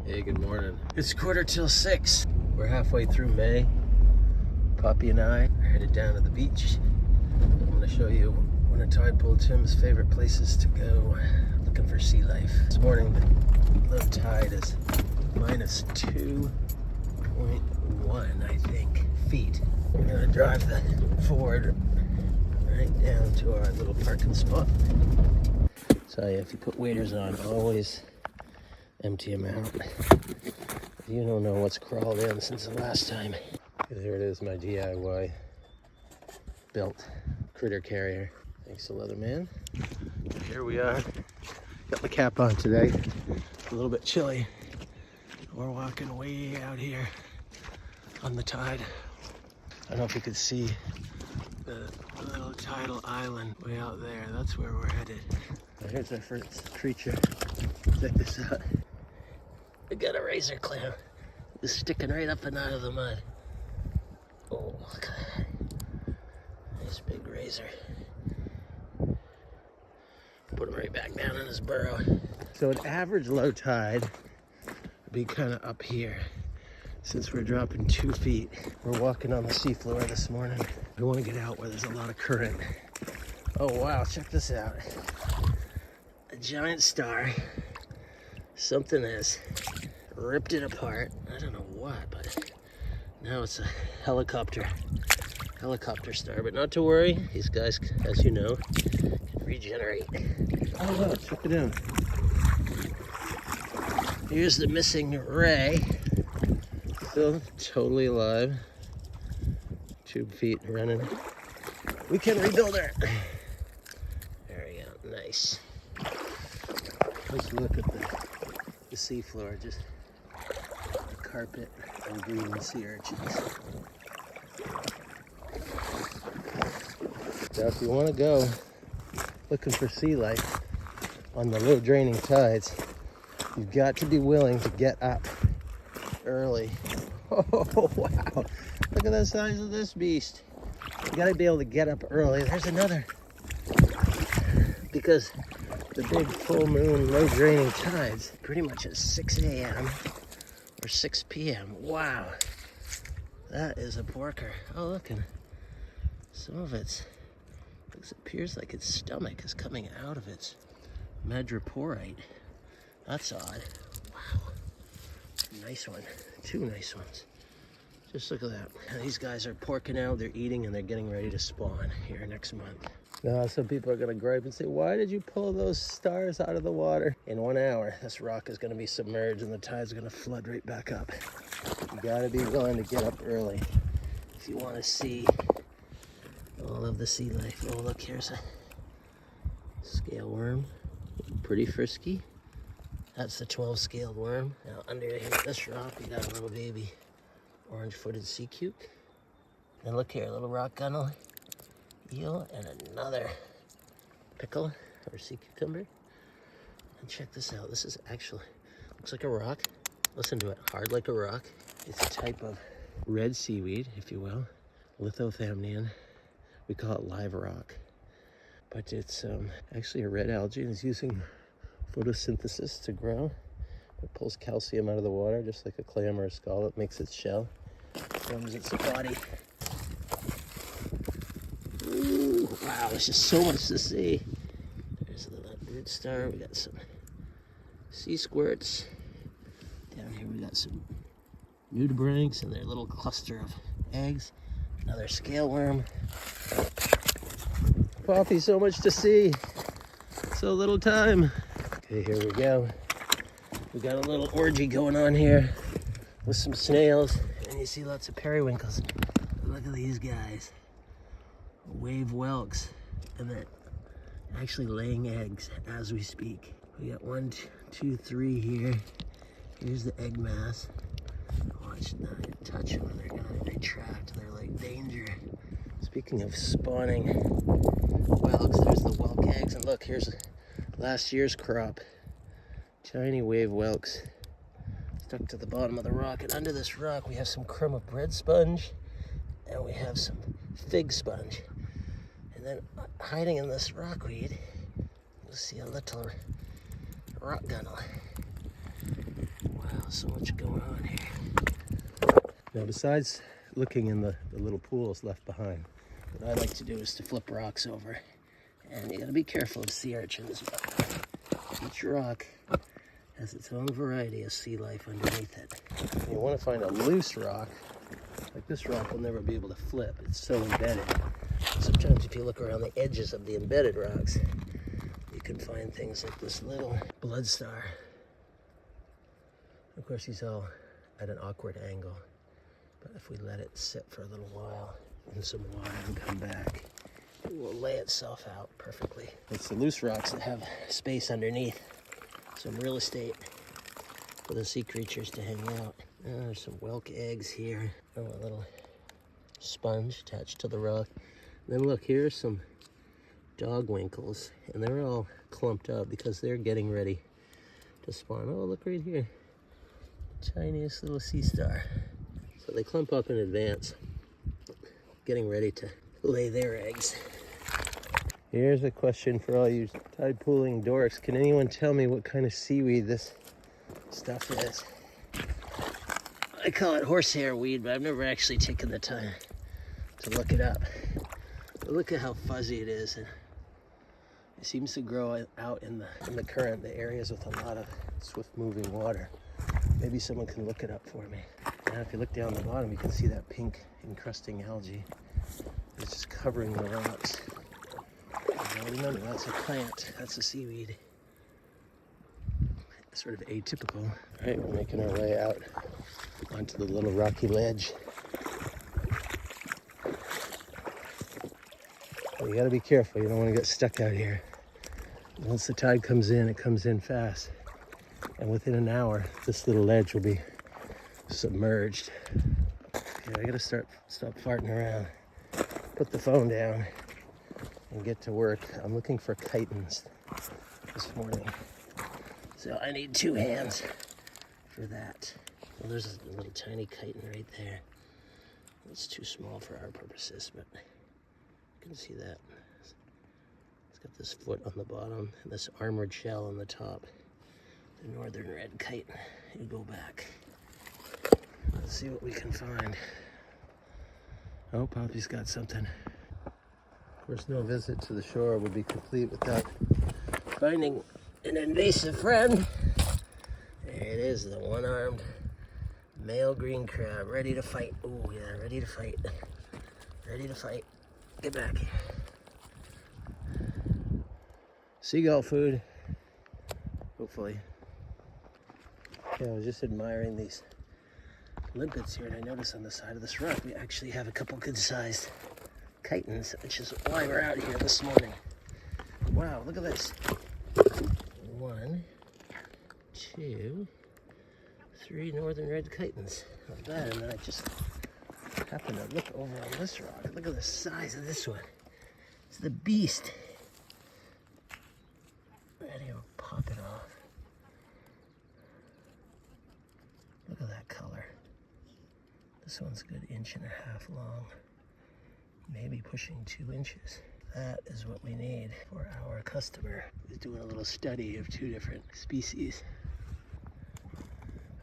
Hey, good morning. It's 5:45. We're halfway through May. Poppy and I are headed down to the beach. I'm going to show you one of Tidepool Tim's favorite places to go looking for sea life. This morning, the low tide is minus 2.1, I think, feet. We're going to drive the Ford right down to our little parking spot. So yeah, if you put waders on, always empty them out. You don't know what's crawled in since the last time. Here it is, my DIY built critter carrier. Thanks to Leatherman. Here we are. Got my cap on today. A little bit chilly. We're walking way out here on the tide. I don't know if you could see the little tidal island way out there. That's where we're headed. Here's our first creature. Check this out. We got a razor clam. It's sticking right up and out of the mud. Oh, look at that. Nice big razor. Put him right back down in his burrow. So an average low tide would be kind of up here. Since we're dropping 2 feet, we're walking on the seafloor this morning. We want to get out where there's a lot of current. Oh wow, check this out. A giant star. Something has ripped it apart. I don't know what, but now it's a helicopter star. But not to worry, these guys, as you know, can regenerate. Oh wow, check it out. Here's the missing ray. Still totally alive. 2 feet running. We can rebuild her. There we go, nice. Let's look at the seafloor, just a carpet and green sea urchins. Now if you want to go looking for sea life on the low draining tides, you've got to be willing to get up early. Oh wow, look at the size of this beast. You got to be able to get up early. There's another. Because the big full moon low draining tides pretty much at 6 a.m. or 6 p.m. Wow, that is a porker. Oh look, and some of it appears like its stomach is coming out of its madreporite. That's odd. Wow, nice one. 2 nice ones. Just look at that. And these guys are porking out, they're eating, and they're getting ready to spawn here next month. Now, some people are going to gripe and say, why did you pull those stars out of the water? In 1 hour, this rock is going to be submerged and the tide's going to flood right back up. You got to be willing to get up early if you want to see all of the sea life. Oh, look, here's a scale worm. Pretty frisky. That's the 12-scaled worm. Now, under this rock, we got a little baby orange-footed sea cuke. And look here, a little rock gunnel eel and another pickle or sea cucumber. And check this out. This is actually, looks like a rock. Listen to it, hard like a rock. It's a type of red seaweed, if you will, lithothamnion. We call it live rock. But it's actually a red algae and it's using photosynthesis to grow. It pulls calcium out of the water just like a clam or a scallop, makes its shell, forms its body. Ooh, wow, there's just so much to see. There's a little root star. We got some sea squirts. Down here we got some nudibranchs and their little cluster of eggs. Another scale worm. Poppy, so much to see. So little time. Okay, here we go. We got a little orgy going on here with some snails. And you see lots of periwinkles. Look at these guys. Wave whelks, and they're actually laying eggs as we speak. We got 1, 2, 3 here. Here's the egg mass. Watch not touch them, they're gonna retract. They're like danger. Speaking of spawning whelks, there's the whelk eggs, and look, here's last year's crop. Tiny wave whelks stuck to the bottom of the rock, and under this rock we have some crumb of bread sponge, and we have some fig sponge. And then hiding in this rockweed, you'll see a little rock gunnel. Wow. so much going on here. Now, besides looking in the little pools left behind, what I like to do is to flip rocks over. And you gotta be careful of sea urchins. Each rock has its own variety of sea life underneath it. You want to find a loose rock, like this rock will never be able to flip. It's so embedded. Sometimes if you look around the edges of the embedded rocks, you can find things like this little blood star. Of course, he's all at an awkward angle. But if we let it sit for a little while in some water and come back, it will lay itself out perfectly. It's the loose rocks that have space underneath, some real estate for the sea creatures to hang out. There's some whelk eggs here. Oh, a little sponge attached to the rock. And then look, here's some dog winkles, and they're all clumped up because they're getting ready to spawn. Oh, look right here. Tiniest little sea star. So they clump up in advance, getting ready to lay their eggs. Here's a question for all you tide pooling dorks. Can anyone tell me what kind of seaweed this stuff is? I call it horsehair weed, but I've never actually taken the time to look it up. But look at how fuzzy it is. And it seems to grow out in the current, the areas with a lot of swift moving water. Maybe someone can look it up for me. Now if you look down the bottom, you can see that pink encrusting algae. It's just covering the rocks. Now remember, that's a plant, that's a seaweed. It's sort of atypical. All right, we're making our way out onto the little rocky ledge. But you gotta be careful, you don't want to get stuck out here. Once the tide comes in, it comes in fast. And within an hour, this little ledge will be submerged. Okay, I gotta stop farting around. Put the phone down and get to work. I'm looking for chitons this morning. So I need 2 hands for that. Well, there's a little tiny chiton right there. It's too small for our purposes, but you can see that. It's got this foot on the bottom and this armored shell on the top. The Northern Red Chiton. You go back. Let's see what we can find. Oh, Poppy's got something. Of course, no visit to the shore would be complete without finding an invasive friend. There it is, the one-armed male green crab, ready to fight. Oh yeah, ready to fight. Ready to fight. Get back here. Seagull food, hopefully. Yeah, I was just admiring these limpets here, and I noticed on the side of this rock we actually have a couple good-sized chitons, which is why we're out here this morning. Wow, look at this. 1, 2, 3 Northern Red Chitons. Not bad. And then I just happened to look over on this rock. Look at the size of this one. It's the beast. Ready to pop it off. Look at that color. This one's a good 1.5 inches long, maybe pushing 2 inches. That is what we need for our customer. He's doing a little study of 2 different species.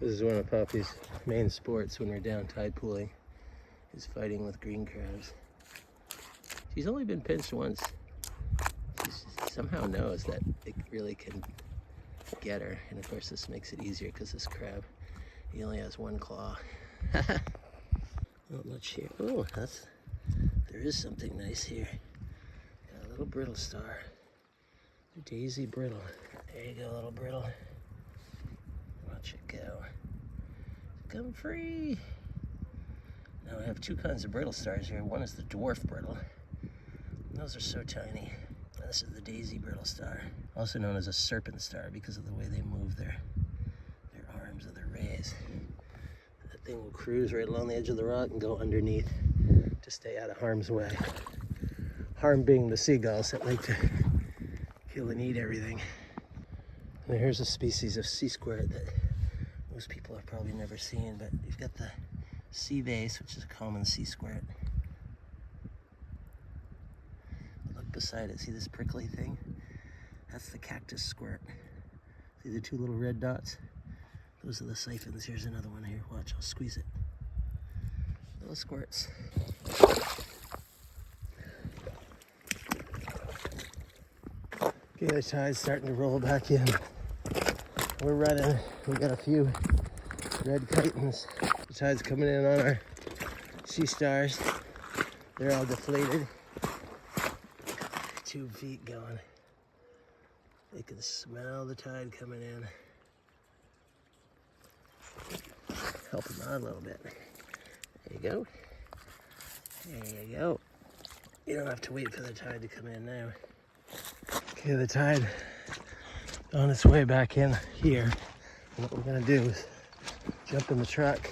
This is one of Poppy's main sports when we're down tide pooling, is fighting with green crabs. She's only been pinched once. She somehow knows that it really can get her. And of course this makes it easier because this crab, he only has 1 claw. Not much here. Oh, there is something nice here. Got a little brittle star. Daisy brittle. There you go, little brittle. Watch it go. Come free. Now I have 2 kinds of brittle stars here. One is the dwarf brittle. Those are so tiny. And this is the daisy brittle star, also known as a serpent star because of the way they move their arms or their rays. That thing will cruise right along the edge of the rock and go underneath to stay out of harm's way. Harm being the seagulls that like to kill and eat everything. And here's a species of sea squirt that most people have probably never seen, but you've got the sea vase, which is a common sea squirt. Look beside it, see this prickly thing? That's the cactus squirt. See the 2 little red dots? Those are the siphons. Here's another one here. Watch, I'll squeeze it. Little squirts. Okay, the tide's starting to roll back in. We're running. We got a few red chitons. The tide's coming in on our sea stars. They're all deflated. 2 feet going. They can smell the tide coming in. Help them out a little bit. There you go. There you go. You don't have to wait for the tide to come in now. Okay, the tide on its way back in here. And what we're gonna do is jump in the truck,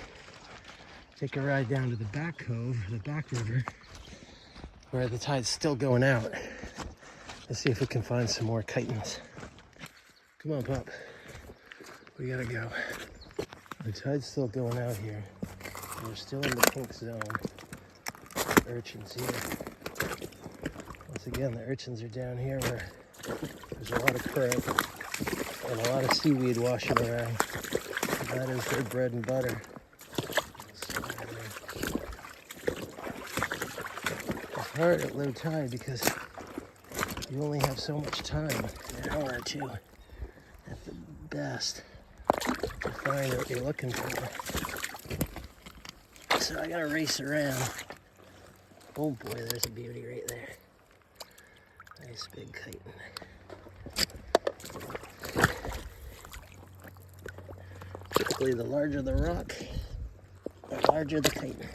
take a ride down to the back cove, the back river, where the tide's still going out. Let's see if we can find some more chitons. Come on, pup. We gotta go. The tide's still going out here. We're still in the pink zone. Urchins here. Once again, the urchins are down here where there's a lot of crab and a lot of seaweed washing around. That is their bread and butter. It's hard at low tide because you only have so much time, an hour or two at the best, to find what you're looking for. So I gotta race around. Oh boy, there's a beauty right there. Nice big chiton. Typically, the larger the rock, the larger the chiton.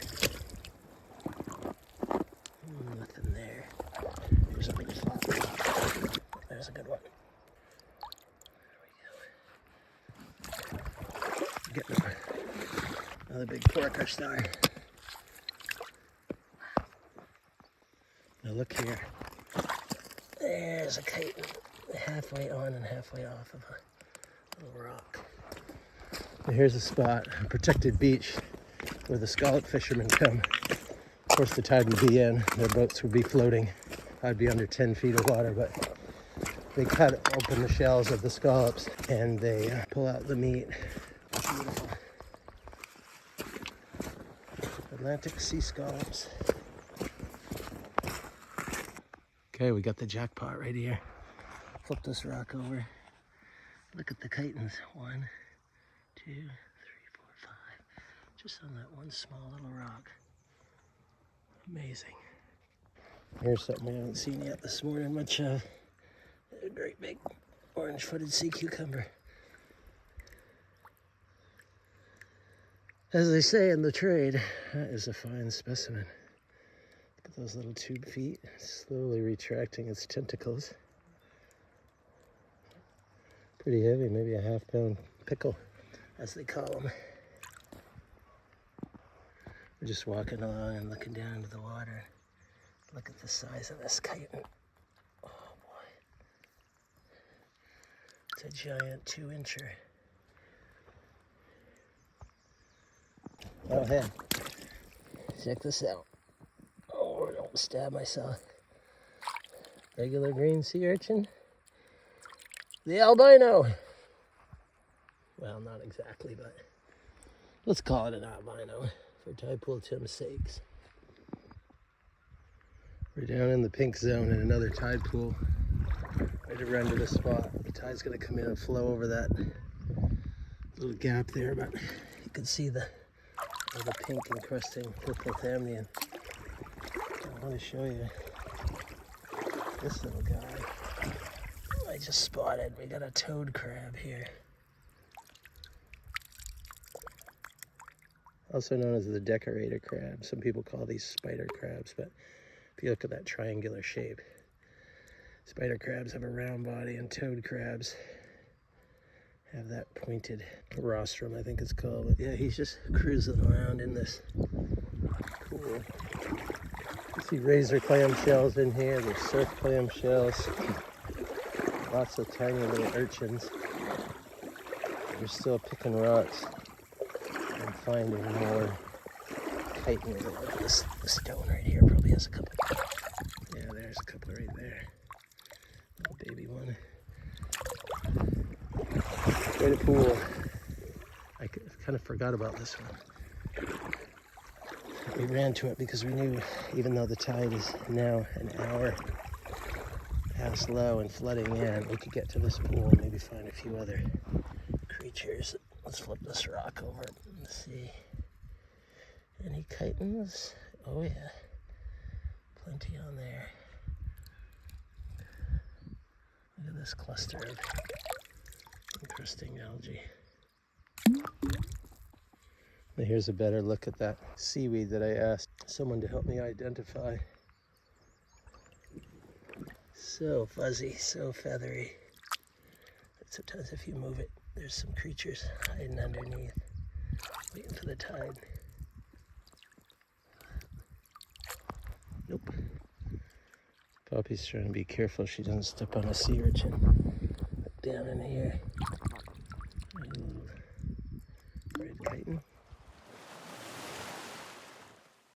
Nothing there. There's a big flat rock. There's a good one. There we go. Getting another big porker star. Now look here. There's a chiton, halfway on and halfway off of a little rock. Now here's a spot, a protected beach, where the scallop fishermen come. Of course, the tide would be in, their boats would be floating. I'd be under 10 feet of water, but they cut open the shells of the scallops and they pull out the meat. Beautiful. Atlantic sea scallops. Okay, we got the jackpot right here. Flip this rock over. Look at the chitons. 1, 2, 3, 4, 5. Just on that one small little rock. Amazing. Here's something we haven't seen yet this morning much of. A great big orange-footed sea cucumber. As they say in the trade, that is a fine specimen. Look at those little tube feet, slowly retracting its tentacles. Pretty heavy, maybe a half-pound pickle, as they call them. We're just walking along and looking down into the water. Look at the size of this chiton. Oh boy. It's a giant 2-incher. Oh, hey, check this out. Oh, don't stab myself. Regular green sea urchin. The albino. Well, not exactly, but let's call it an albino for Tidepool Tim's sakes. We're down in the pink zone in another tide pool. Right around to the spot. The tide's gonna come in and flow over that little gap there, but you can see the pink encrusting purple thamnion. I want to show you this little guy I just spotted. We got a toad crab here. Also known as the decorator crab. Some people call these spider crabs, but if you look at that triangular shape, spider crabs have a round body and toad crabs have that pointed rostrum, I think it's called. But yeah, he's just cruising around in this pool. You see razor clam shells in here. There's surf clam shells. Lots of tiny little urchins. We're still picking rocks and finding more chitons. This stone right here probably has a couple. Yeah, there's a couple right there. Little baby one. Quite a pool. kind of forgot about this one. We ran to it because we knew, even though the tide is now an hour past low and flooding in, we could get to this pool and maybe find a few other creatures. Let's flip this rock over and see. Any chitons? Oh yeah, plenty on there. Look at this cluster of interesting algae. Now here's a better look at that seaweed that I asked someone to help me identify. So fuzzy, so feathery. But sometimes if you move it, there's some creatures hiding underneath, waiting for the tide. Nope. Poppy's trying to be careful she doesn't step on a sea urchin. Look down in here. Ooh. Red chiton.